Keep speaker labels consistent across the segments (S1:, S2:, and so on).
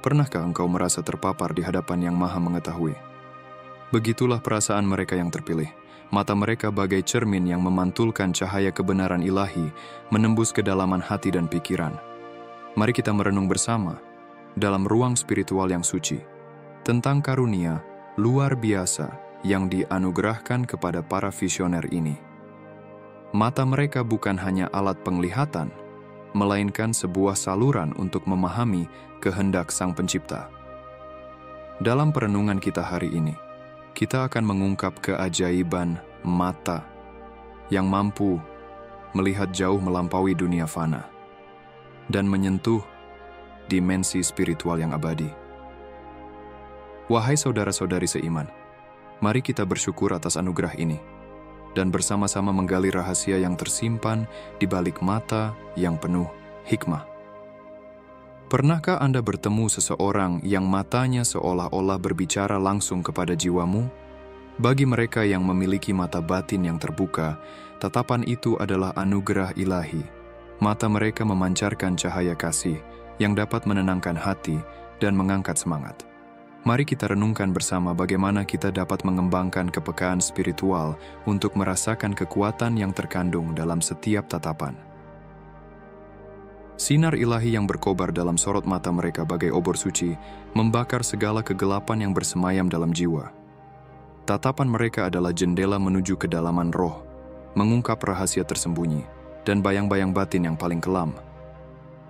S1: Pernahkah engkau merasa terpapar di hadapan Yang Maha Mengetahui? Begitulah perasaan mereka yang terpilih. Mata mereka bagai cermin yang memantulkan cahaya kebenaran ilahi, menembus kedalaman hati dan pikiran. Mari kita merenung bersama dalam ruang spiritual yang suci tentang karunia luar biasa yang dianugerahkan kepada para visioner ini. Mata mereka bukan hanya alat penglihatan, melainkan sebuah saluran untuk memahami kehendak Sang Pencipta. Dalam perenungan kita hari ini, kita akan mengungkap keajaiban mata yang mampu melihat jauh melampaui dunia fana dan menyentuh dimensi spiritual yang abadi. Wahai saudara-saudari seiman, mari kita bersyukur atas anugerah ini dan bersama-sama menggali rahasia yang tersimpan di balik mata yang penuh hikmah. Pernahkah Anda bertemu seseorang yang matanya seolah-olah berbicara langsung kepada jiwamu? Bagi mereka yang memiliki mata batin yang terbuka, tatapan itu adalah anugerah ilahi. Mata mereka memancarkan cahaya kasih yang dapat menenangkan hati dan mengangkat semangat. Mari kita renungkan bersama bagaimana kita dapat mengembangkan kepekaan spiritual untuk merasakan kekuatan yang terkandung dalam setiap tatapan. Sinar ilahi yang berkobar dalam sorot mata mereka bagai obor suci membakar segala kegelapan yang bersemayam dalam jiwa. Tatapan mereka adalah jendela menuju kedalaman roh, mengungkap rahasia tersembunyi, dan bayang-bayang batin yang paling kelam.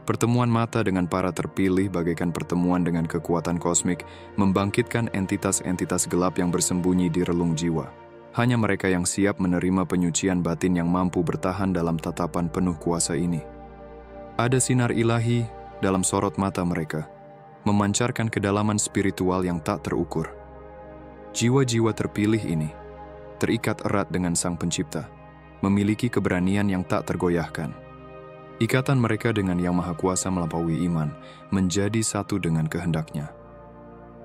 S1: Pertemuan mata dengan para terpilih bagaikan pertemuan dengan kekuatan kosmik, membangkitkan entitas-entitas gelap yang bersembunyi di relung jiwa. Hanya mereka yang siap menerima penyucian batin yang mampu bertahan dalam tatapan penuh kuasa ini. Ada sinar ilahi dalam sorot mata mereka, memancarkan kedalaman spiritual yang tak terukur. Jiwa-jiwa terpilih ini terikat erat dengan Sang Pencipta, memiliki keberanian yang tak tergoyahkan. Ikatan mereka dengan Yang Maha Kuasa melampaui iman, menjadi satu dengan kehendaknya.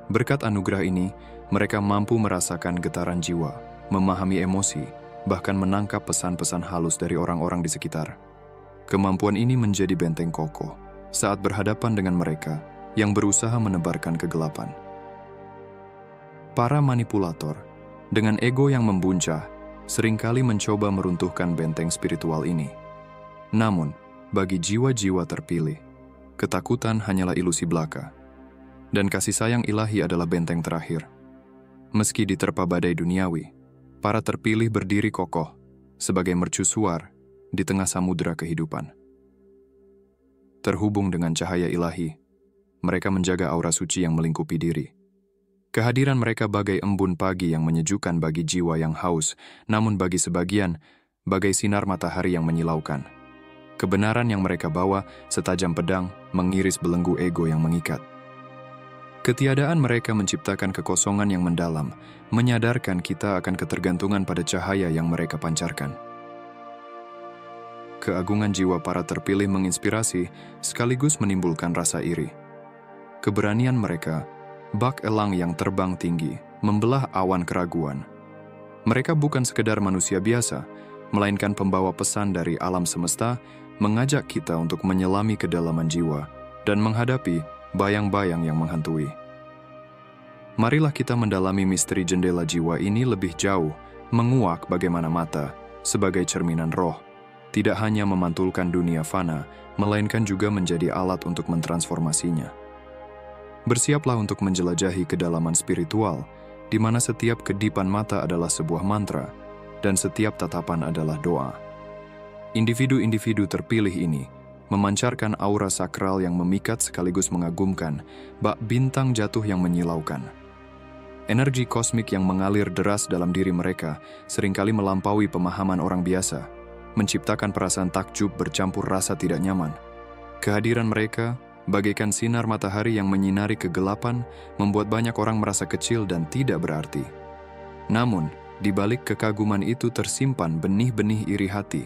S1: Berkat anugerah ini, mereka mampu merasakan getaran jiwa, memahami emosi, bahkan menangkap pesan-pesan halus dari orang-orang di sekitar. Kemampuan ini menjadi benteng kokoh saat berhadapan dengan mereka yang berusaha menebarkan kegelapan. Para manipulator, dengan ego yang membuncah, seringkali mencoba meruntuhkan benteng spiritual ini. Namun, bagi jiwa-jiwa terpilih, ketakutan hanyalah ilusi belaka, dan kasih sayang ilahi adalah benteng terakhir. Meski diterpa badai duniawi, para terpilih berdiri kokoh sebagai mercusuar di tengah samudera kehidupan. Terhubung dengan cahaya ilahi, mereka menjaga aura suci yang melingkupi diri. Kehadiran mereka bagai embun pagi yang menyejukkan bagi jiwa yang haus, namun bagi sebagian, bagai sinar matahari yang menyilaukan. Kebenaran yang mereka bawa setajam pedang mengiris belenggu ego yang mengikat. Ketiadaan mereka menciptakan kekosongan yang mendalam, menyadarkan kita akan ketergantungan pada cahaya yang mereka pancarkan. Keagungan jiwa para terpilih menginspirasi sekaligus menimbulkan rasa iri. Keberanian mereka, bak elang yang terbang tinggi, membelah awan keraguan. Mereka bukan sekedar manusia biasa, melainkan pembawa pesan dari alam semesta, mengajak kita untuk menyelami kedalaman jiwa dan menghadapi bayang-bayang yang menghantui. Marilah kita mendalami misteri jendela jiwa ini lebih jauh, menguak bagaimana mata, sebagai cerminan roh, tidak hanya memantulkan dunia fana, melainkan juga menjadi alat untuk mentransformasinya. Bersiaplah untuk menjelajahi kedalaman spiritual, di mana setiap kedipan mata adalah sebuah mantra, dan setiap tatapan adalah doa. Individu-individu terpilih ini memancarkan aura sakral yang memikat sekaligus mengagumkan, bak bintang jatuh yang menyilaukan. Energi kosmik yang mengalir deras dalam diri mereka seringkali melampaui pemahaman orang biasa, menciptakan perasaan takjub bercampur rasa tidak nyaman. Kehadiran mereka, bagaikan sinar matahari yang menyinari kegelapan, membuat banyak orang merasa kecil dan tidak berarti. Namun, di balik kekaguman itu tersimpan benih-benih iri hati,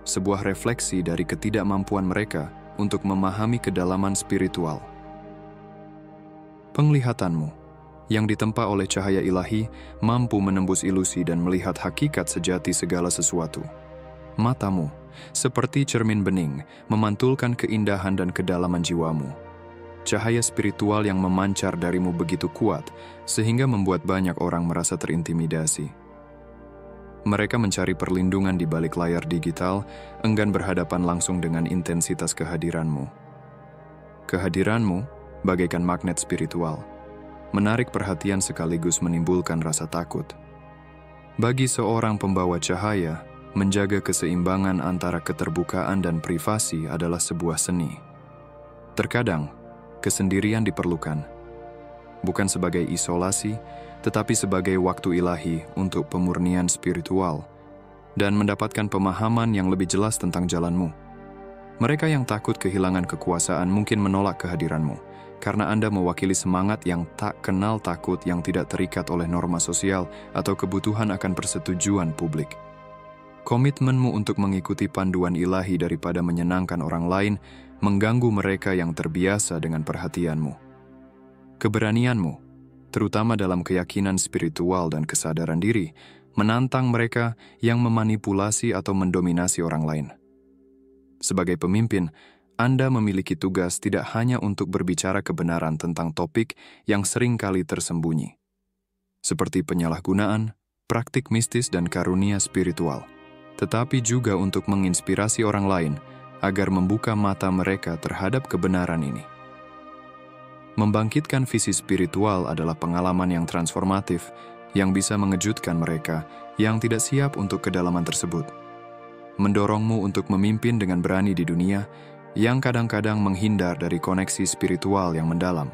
S1: sebuah refleksi dari ketidakmampuan mereka untuk memahami kedalaman spiritual. Penglihatanmu, yang ditempa oleh cahaya ilahi, mampu menembus ilusi dan melihat hakikat sejati segala sesuatu. Matamu, seperti cermin bening, memantulkan keindahan dan kedalaman jiwamu. cahaya spiritual yang memancar darimu begitu kuat sehingga membuat banyak orang merasa terintimidasi. Mereka mencari perlindungan di balik layar digital, enggan berhadapan langsung dengan intensitas kehadiranmu. Kehadiranmu bagaikan magnet spiritual, menarik perhatian sekaligus menimbulkan rasa takut. Bagi seorang pembawa cahaya, menjaga keseimbangan antara keterbukaan dan privasi adalah sebuah seni. Terkadang, kesendirian diperlukan, bukan sebagai isolasi, tetapi sebagai waktu ilahi untuk pemurnian spiritual dan mendapatkan pemahaman yang lebih jelas tentang jalanmu. Mereka yang takut kehilangan kekuasaan mungkin menolak kehadiranmu, karena Anda mewakili semangat yang tak kenal takut yang tidak terikat oleh norma sosial atau kebutuhan akan persetujuan publik. Komitmenmu untuk mengikuti panduan ilahi daripada menyenangkan orang lain mengganggu mereka yang terbiasa dengan perhatianmu. Keberanianmu, terutama dalam keyakinan spiritual dan kesadaran diri, menantang mereka yang memanipulasi atau mendominasi orang lain. Sebagai pemimpin, Anda memiliki tugas tidak hanya untuk berbicara kebenaran tentang topik yang sering kali tersembunyi, seperti penyalahgunaan, praktik mistis dan karunia spiritual, tetapi juga untuk menginspirasi orang lain agar membuka mata mereka terhadap kebenaran ini. Membangkitkan visi spiritual adalah pengalaman yang transformatif yang bisa mengejutkan mereka yang tidak siap untuk kedalaman tersebut. Mendorongmu untuk memimpin dengan berani di dunia yang kadang-kadang menghindar dari koneksi spiritual yang mendalam.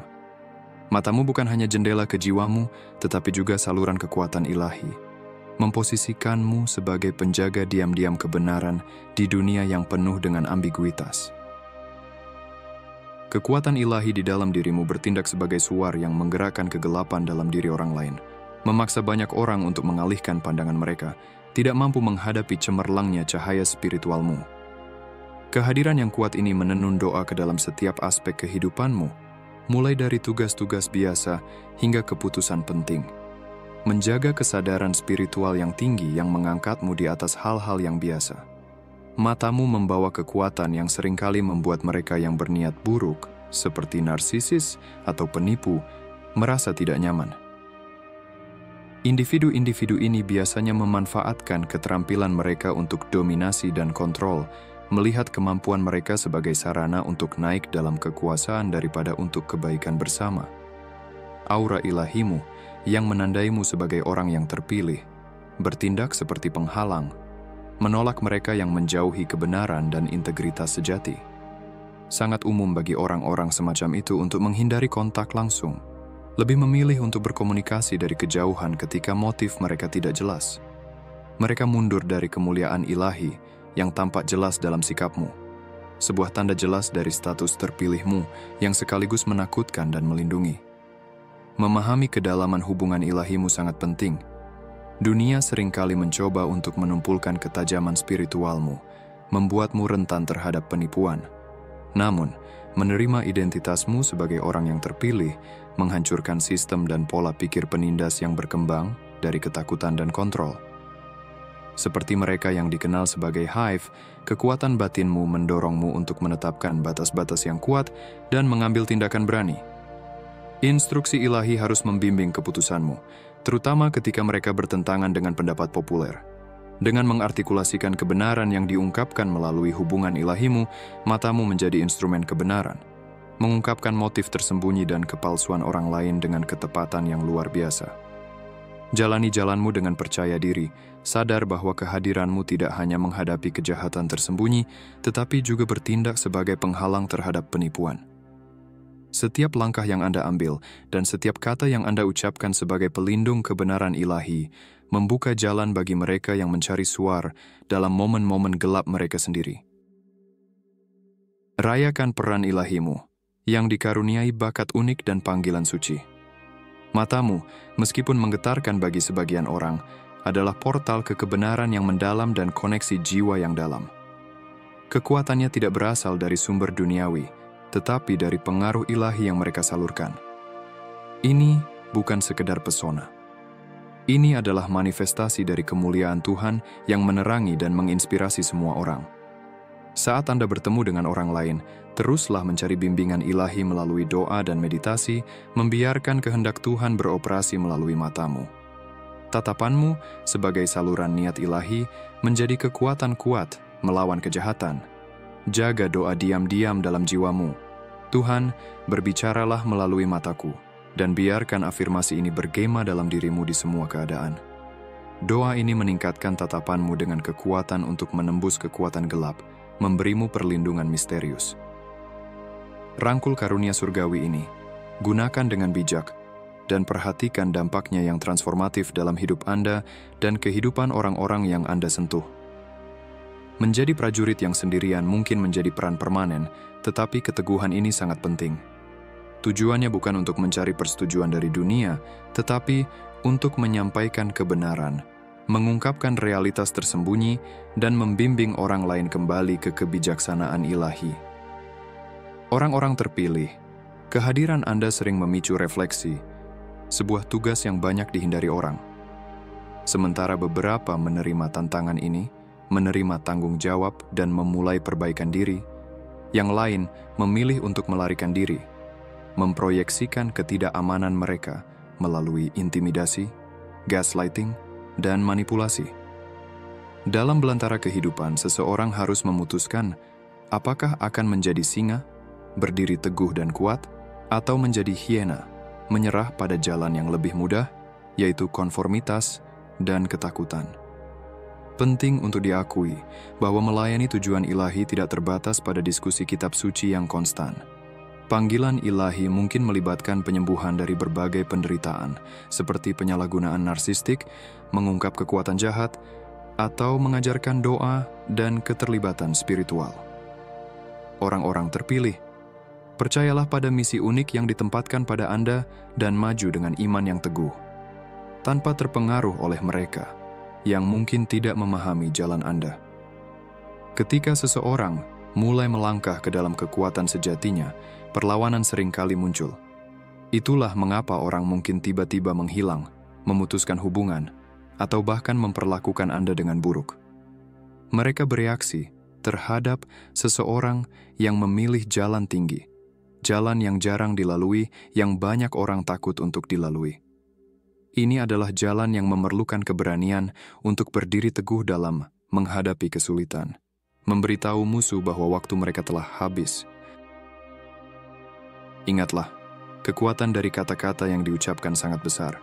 S1: Matamu bukan hanya jendela ke jiwamu, tetapi juga saluran kekuatan ilahi, memposisikanmu sebagai penjaga diam-diam kebenaran di dunia yang penuh dengan ambiguitas. Kekuatan ilahi di dalam dirimu bertindak sebagai suar yang menggerakkan kegelapan dalam diri orang lain, memaksa banyak orang untuk mengalihkan pandangan mereka, tidak mampu menghadapi cemerlangnya cahaya spiritualmu. Kehadiran yang kuat ini menenun doa ke dalam setiap aspek kehidupanmu, mulai dari tugas-tugas biasa hingga keputusan penting. Menjaga kesadaran spiritual yang tinggi yang mengangkatmu di atas hal-hal yang biasa. Matamu membawa kekuatan yang seringkali membuat mereka yang berniat buruk, seperti narsisis atau penipu, merasa tidak nyaman. Individu-individu ini biasanya memanfaatkan keterampilan mereka untuk dominasi dan kontrol, melihat kemampuan mereka sebagai sarana untuk naik dalam kekuasaan daripada untuk kebaikan bersama. Aura ilahimu yang menandaimu sebagai orang yang terpilih, bertindak seperti penghalang, menolak mereka yang menjauhi kebenaran dan integritas sejati. Sangat umum bagi orang-orang semacam itu untuk menghindari kontak langsung, lebih memilih untuk berkomunikasi dari kejauhan ketika motif mereka tidak jelas. Mereka mundur dari kemuliaan ilahi yang tampak jelas dalam sikapmu, sebuah tanda jelas dari status terpilihmu yang sekaligus menakutkan dan melindungi. Memahami kedalaman hubungan ilahimu sangat penting. Dunia seringkali mencoba untuk menumpulkan ketajaman spiritualmu, membuatmu rentan terhadap penipuan. Namun, menerima identitasmu sebagai orang yang terpilih, menghancurkan sistem dan pola pikir penindas yang berkembang dari ketakutan dan kontrol. Seperti mereka yang dikenal sebagai hive, kekuatan batinmu mendorongmu untuk menetapkan batas-batas yang kuat dan mengambil tindakan berani. Instruksi ilahi harus membimbing keputusanmu, terutama ketika mereka bertentangan dengan pendapat populer. Dengan mengartikulasikan kebenaran yang diungkapkan melalui hubungan ilahimu, matamu menjadi instrumen kebenaran, mengungkapkan motif tersembunyi dan kepalsuan orang lain dengan ketepatan yang luar biasa. Jalani jalanmu dengan percaya diri, sadar bahwa kehadiranmu tidak hanya menghadapi kejahatan tersembunyi, tetapi juga bertindak sebagai penghalang terhadap penipuan. Setiap langkah yang Anda ambil dan setiap kata yang Anda ucapkan sebagai pelindung kebenaran ilahi membuka jalan bagi mereka yang mencari suar dalam momen-momen gelap mereka sendiri. Rayakan peran ilahimu yang dikaruniai bakat unik dan panggilan suci. Matamu, meskipun menggetarkan bagi sebagian orang, adalah portal ke kebenaran yang mendalam dan koneksi jiwa yang dalam. Kekuatannya tidak berasal dari sumber duniawi, tetapi dari pengaruh ilahi yang mereka salurkan. Ini bukan sekedar pesona. Ini adalah manifestasi dari kemuliaan Tuhan yang menerangi dan menginspirasi semua orang. Saat Anda bertemu dengan orang lain, teruslah mencari bimbingan ilahi melalui doa dan meditasi, membiarkan kehendak Tuhan beroperasi melalui matamu. Tatapanmu sebagai saluran niat ilahi menjadi kekuatan kuat melawan kejahatan. Jaga doa diam-diam dalam jiwamu. Tuhan, berbicaralah melalui mataku, dan biarkan afirmasi ini bergema dalam dirimu di semua keadaan. Doa ini meningkatkan tatapanmu dengan kekuatan untuk menembus kekuatan gelap, memberimu perlindungan misterius. Rangkul karunia surgawi ini, gunakan dengan bijak, dan perhatikan dampaknya yang transformatif dalam hidup Anda dan kehidupan orang-orang yang Anda sentuh. Menjadi prajurit yang sendirian mungkin menjadi peran permanen, tetapi keteguhan ini sangat penting. Tujuannya bukan untuk mencari persetujuan dari dunia, tetapi untuk menyampaikan kebenaran, mengungkapkan realitas tersembunyi, dan membimbing orang lain kembali ke kebijaksanaan ilahi. Orang-orang terpilih, kehadiran Anda sering memicu refleksi, sebuah tugas yang banyak dihindari orang. Sementara beberapa menerima tantangan ini, menerima tanggung jawab dan memulai perbaikan diri, yang lain memilih untuk melarikan diri, memproyeksikan ketidakamanan mereka melalui intimidasi, gaslighting, dan manipulasi. Dalam belantara kehidupan, seseorang harus memutuskan apakah akan menjadi singa, berdiri teguh dan kuat, atau menjadi hiena, menyerah pada jalan yang lebih mudah, yaitu konformitas dan ketakutan. Penting untuk diakui bahwa melayani tujuan ilahi tidak terbatas pada diskusi kitab suci yang konstan. Panggilan ilahi mungkin melibatkan penyembuhan dari berbagai penderitaan, seperti penyalahgunaan narsistik, mengungkap kekuatan jahat, atau mengajarkan doa dan keterlibatan spiritual. Orang-orang terpilih, percayalah pada misi unik yang ditempatkan pada Anda dan maju dengan iman yang teguh, tanpa terpengaruh oleh mereka yang mungkin tidak memahami jalan Anda. Ketika seseorang mulai melangkah ke dalam kekuatan sejatinya, perlawanan seringkali muncul. Itulah mengapa orang mungkin tiba-tiba menghilang, memutuskan hubungan, atau bahkan memperlakukan Anda dengan buruk. Mereka bereaksi terhadap seseorang yang memilih jalan tinggi, jalan yang jarang dilalui, yang banyak orang takut untuk dilalui. Ini adalah jalan yang memerlukan keberanian untuk berdiri teguh dalam menghadapi kesulitan, memberitahu musuh bahwa waktu mereka telah habis. Ingatlah, kekuatan dari kata-kata yang diucapkan sangat besar.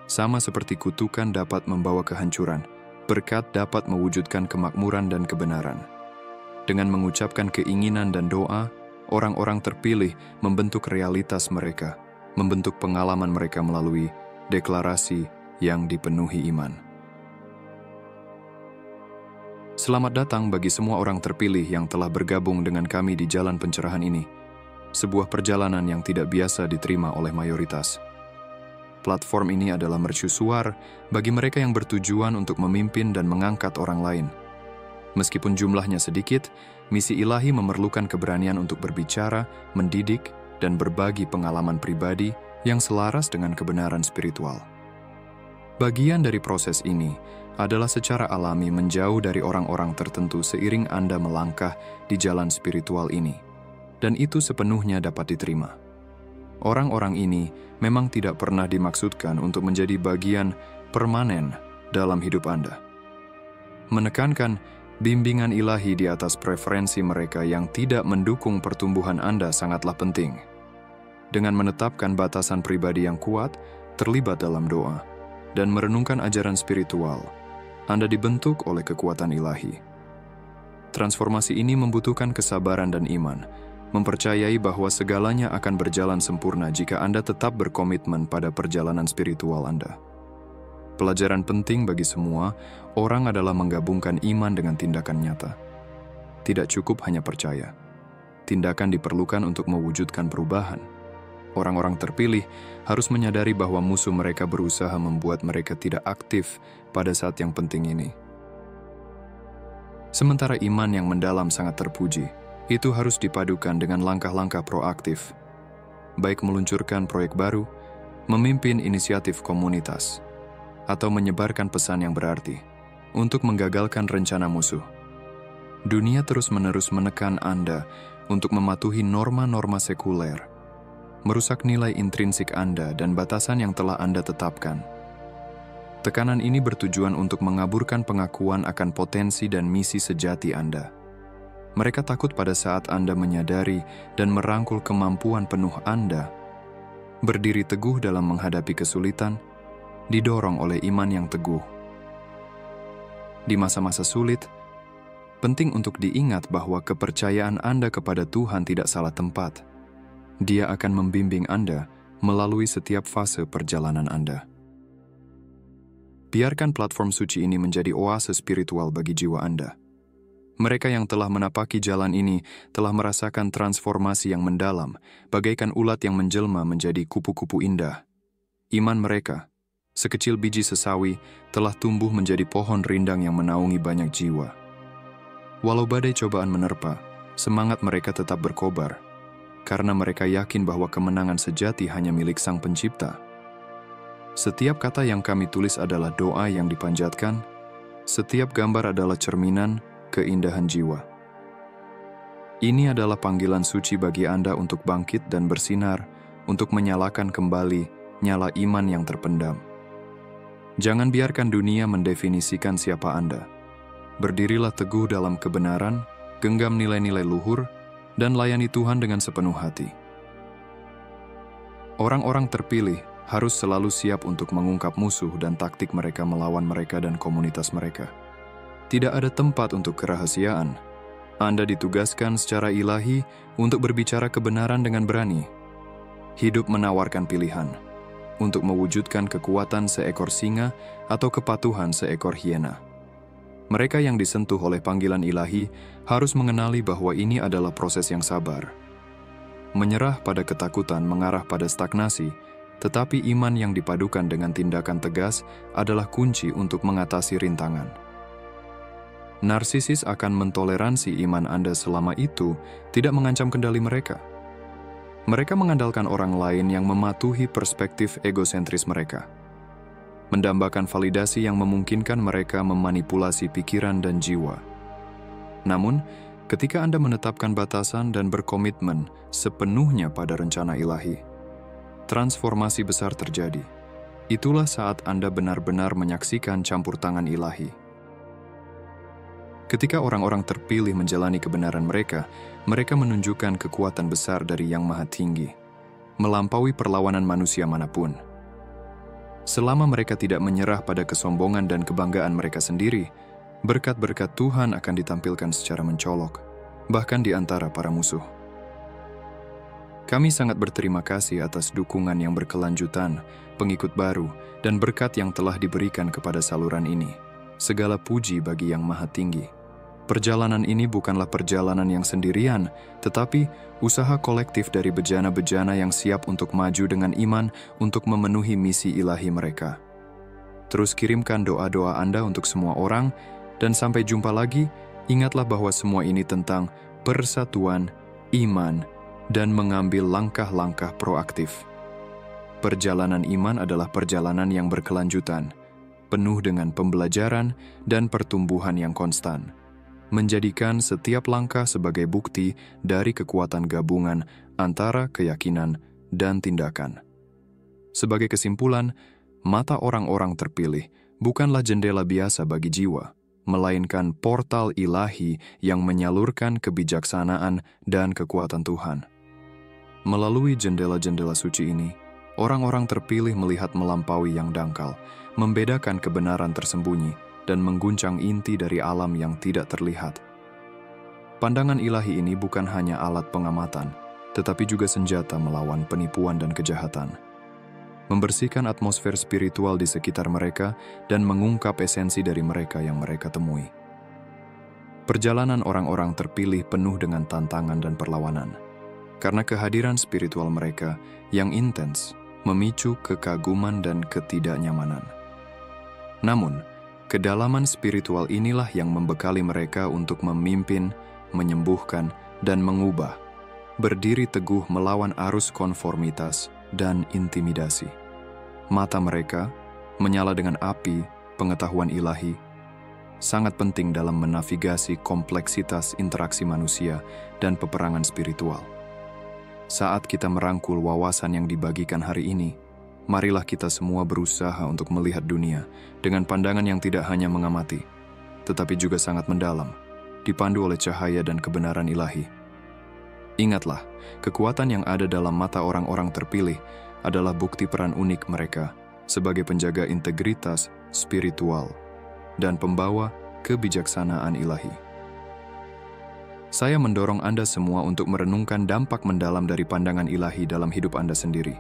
S1: Sama seperti kutukan dapat membawa kehancuran, berkat dapat mewujudkan kemakmuran dan kebenaran. Dengan mengucapkan keinginan dan doa, orang-orang terpilih membentuk realitas mereka, membentuk pengalaman mereka melalui deklarasi yang dipenuhi iman. Selamat datang bagi semua orang terpilih yang telah bergabung dengan kami di jalan pencerahan ini. Sebuah perjalanan yang tidak biasa diterima oleh mayoritas. Platform ini adalah mercusuar bagi mereka yang bertujuan untuk memimpin dan mengangkat orang lain. Meskipun jumlahnya sedikit, misi ilahi memerlukan keberanian untuk berbicara, mendidik, dan berbagi pengalaman pribadi yang selaras dengan kebenaran spiritual. Bagian dari proses ini adalah secara alami menjauh dari orang-orang tertentu seiring Anda melangkah di jalan spiritual ini. Dan itu sepenuhnya dapat diterima. Orang-orang ini memang tidak pernah dimaksudkan untuk menjadi bagian permanen dalam hidup Anda. Menekankan bimbingan ilahi di atas preferensi mereka yang tidak mendukung pertumbuhan Anda sangatlah penting. Dengan menetapkan batasan pribadi yang kuat, terlibat dalam doa, dan merenungkan ajaran spiritual, Anda dibentuk oleh kekuatan ilahi. Transformasi ini membutuhkan kesabaran dan iman, mempercayai bahwa segalanya akan berjalan sempurna jika Anda tetap berkomitmen pada perjalanan spiritual Anda. Pelajaran penting bagi semua orang adalah menggabungkan iman dengan tindakan nyata. Tidak cukup hanya percaya. Tindakan diperlukan untuk mewujudkan perubahan. Orang-orang terpilih harus menyadari bahwa musuh mereka berusaha membuat mereka tidak aktif pada saat yang penting ini. Sementara iman yang mendalam sangat terpuji, itu harus dipadukan dengan langkah-langkah proaktif, baik meluncurkan proyek baru, memimpin inisiatif komunitas, atau menyebarkan pesan yang berarti untuk menggagalkan rencana musuh. Dunia terus-menerus menekan Anda untuk mematuhi norma-norma sekuler, merusak nilai intrinsik Anda dan batasan yang telah Anda tetapkan. Tekanan ini bertujuan untuk mengaburkan pengakuan akan potensi dan misi sejati Anda. Mereka takut pada saat Anda menyadari dan merangkul kemampuan penuh Anda, berdiri teguh dalam menghadapi kesulitan, didorong oleh iman yang teguh. Di masa-masa sulit, penting untuk diingat bahwa kepercayaan Anda kepada Tuhan tidak salah tempat. Dia akan membimbing Anda melalui setiap fase perjalanan Anda. Biarkan platform suci ini menjadi oase spiritual bagi jiwa Anda. Mereka yang telah menapaki jalan ini telah merasakan transformasi yang mendalam, bagaikan ulat yang menjelma menjadi kupu-kupu indah. Iman mereka, sekecil biji sesawi, telah tumbuh menjadi pohon rindang yang menaungi banyak jiwa. Walau badai cobaan menerpa, semangat mereka tetap berkobar, karena mereka yakin bahwa kemenangan sejati hanya milik Sang Pencipta. Setiap kata yang kami tulis adalah doa yang dipanjatkan, setiap gambar adalah cerminan keindahan jiwa. Ini adalah panggilan suci bagi Anda untuk bangkit dan bersinar, untuk menyalakan kembali nyala iman yang terpendam. Jangan biarkan dunia mendefinisikan siapa Anda. Berdirilah teguh dalam kebenaran, genggam nilai-nilai luhur, dan layani Tuhan dengan sepenuh hati. Orang-orang terpilih harus selalu siap untuk mengungkap musuh dan taktik mereka melawan mereka dan komunitas mereka. Tidak ada tempat untuk kerahasiaan. Anda ditugaskan secara ilahi untuk berbicara kebenaran dengan berani. Hidup menawarkan pilihan untuk mewujudkan kekuatan seekor singa atau kepatuhan seekor hiena. Mereka yang disentuh oleh panggilan ilahi harus mengenali bahwa ini adalah proses yang sabar. Menyerah pada ketakutan mengarah pada stagnasi, tetapi iman yang dipadukan dengan tindakan tegas adalah kunci untuk mengatasi rintangan. Narsisis akan mentoleransi iman Anda selama itu tidak mengancam kendali mereka. Mereka mengandalkan orang lain yang mematuhi perspektif egosentris mereka, mendambakan validasi yang memungkinkan mereka memanipulasi pikiran dan jiwa. Namun, ketika Anda menetapkan batasan dan berkomitmen sepenuhnya pada rencana ilahi, transformasi besar terjadi. Itulah saat Anda benar-benar menyaksikan campur tangan ilahi. Ketika orang-orang terpilih menjalani kebenaran mereka menunjukkan kekuatan besar dari Yang Maha Tinggi, melampaui perlawanan manusia manapun. Selama mereka tidak menyerah pada kesombongan dan kebanggaan mereka sendiri, berkat-berkat Tuhan akan ditampilkan secara mencolok, bahkan di antara para musuh. Kami sangat berterima kasih atas dukungan yang berkelanjutan, pengikut baru, dan berkat yang telah diberikan kepada saluran ini. Segala puji bagi Yang Maha Tinggi. Perjalanan ini bukanlah perjalanan yang sendirian, tetapi usaha kolektif dari bejana-bejana yang siap untuk maju dengan iman untuk memenuhi misi ilahi mereka. Terus kirimkan doa-doa Anda untuk semua orang, dan sampai jumpa lagi, ingatlah bahwa semua ini tentang persatuan, iman, dan mengambil langkah-langkah proaktif. Perjalanan iman adalah perjalanan yang berkelanjutan, penuh dengan pembelajaran dan pertumbuhan yang konstan, menjadikan setiap langkah sebagai bukti dari kekuatan gabungan antara keyakinan dan tindakan. Sebagai kesimpulan, mata orang-orang terpilih bukanlah jendela biasa bagi jiwa, melainkan portal ilahi yang menyalurkan kebijaksanaan dan kekuatan Tuhan. Melalui jendela-jendela suci ini, orang-orang terpilih melihat melampaui yang dangkal, membedakan kebenaran tersembunyi, dan mengguncang inti dari alam yang tidak terlihat. Pandangan ilahi ini bukan hanya alat pengamatan, tetapi juga senjata melawan penipuan dan kejahatan. Membersihkan atmosfer spiritual di sekitar mereka dan mengungkap esensi dari mereka yang mereka temui. Perjalanan orang-orang terpilih penuh dengan tantangan dan perlawanan, karena kehadiran spiritual mereka yang intens memicu kekaguman dan ketidaknyamanan. Namun, kedalaman spiritual inilah yang membekali mereka untuk memimpin, menyembuhkan, dan mengubah, berdiri teguh melawan arus konformitas dan intimidasi. Mata mereka menyala dengan api pengetahuan ilahi, sangat penting dalam menavigasi kompleksitas interaksi manusia dan peperangan spiritual. Saat kita merangkul wawasan yang dibagikan hari ini, marilah kita semua berusaha untuk melihat dunia dengan pandangan yang tidak hanya mengamati, tetapi juga sangat mendalam, dipandu oleh cahaya dan kebenaran ilahi. Ingatlah, kekuatan yang ada dalam mata orang-orang terpilih adalah bukti peran unik mereka sebagai penjaga integritas spiritual dan pembawa kebijaksanaan ilahi. Saya mendorong Anda semua untuk merenungkan dampak mendalam dari pandangan ilahi dalam hidup Anda sendiri.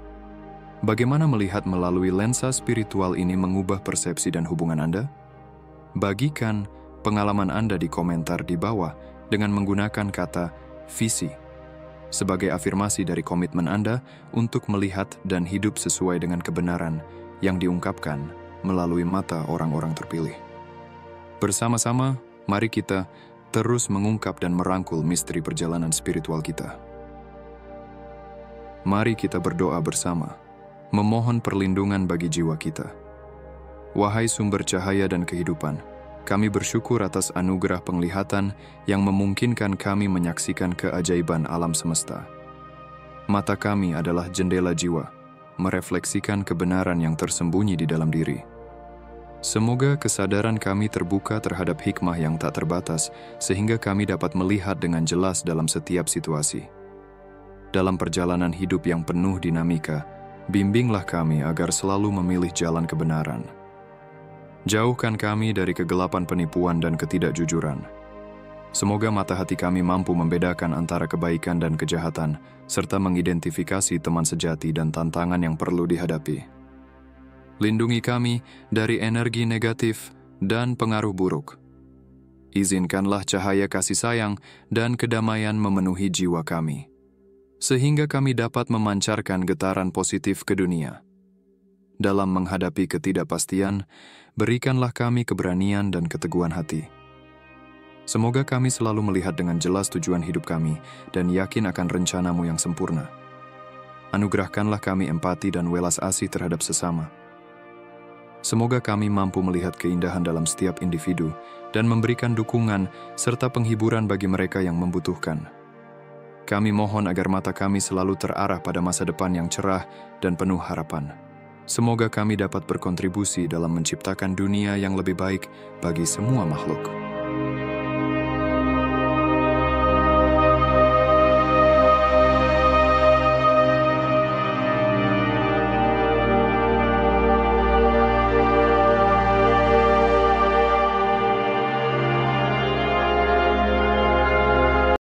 S1: Bagaimana melihat melalui lensa spiritual ini mengubah persepsi dan hubungan Anda? Bagikan pengalaman Anda di komentar di bawah dengan menggunakan kata visi sebagai afirmasi dari komitmen Anda untuk melihat dan hidup sesuai dengan kebenaran yang diungkapkan melalui mata orang-orang terpilih. Bersama-sama, mari kita terus mengungkap dan merangkul misteri perjalanan spiritual kita. Mari kita berdoa bersama, memohon perlindungan bagi jiwa kita. Wahai sumber cahaya dan kehidupan, kami bersyukur atas anugerah penglihatan yang memungkinkan kami menyaksikan keajaiban alam semesta. Mata kami adalah jendela jiwa, merefleksikan kebenaran yang tersembunyi di dalam diri. Semoga kesadaran kami terbuka terhadap hikmah yang tak terbatas, sehingga kami dapat melihat dengan jelas dalam setiap situasi. Dalam perjalanan hidup yang penuh dinamika, bimbinglah kami agar selalu memilih jalan kebenaran. Jauhkan kami dari kegelapan penipuan dan ketidakjujuran. Semoga mata hati kami mampu membedakan antara kebaikan dan kejahatan, serta mengidentifikasi teman sejati dan tantangan yang perlu dihadapi. Lindungi kami dari energi negatif dan pengaruh buruk. Izinkanlah cahaya kasih sayang dan kedamaian memenuhi jiwa kami, sehingga kami dapat memancarkan getaran positif ke dunia. Dalam menghadapi ketidakpastian, berikanlah kami keberanian dan keteguhan hati. Semoga kami selalu melihat dengan jelas tujuan hidup kami dan yakin akan rencana-Mu yang sempurna. Anugerahkanlah kami empati dan welas asih terhadap sesama. Semoga kami mampu melihat keindahan dalam setiap individu dan memberikan dukungan serta penghiburan bagi mereka yang membutuhkan. Kami mohon agar mata kami selalu terarah pada masa depan yang cerah dan penuh harapan. Semoga kami dapat berkontribusi dalam menciptakan dunia yang lebih baik bagi semua makhluk.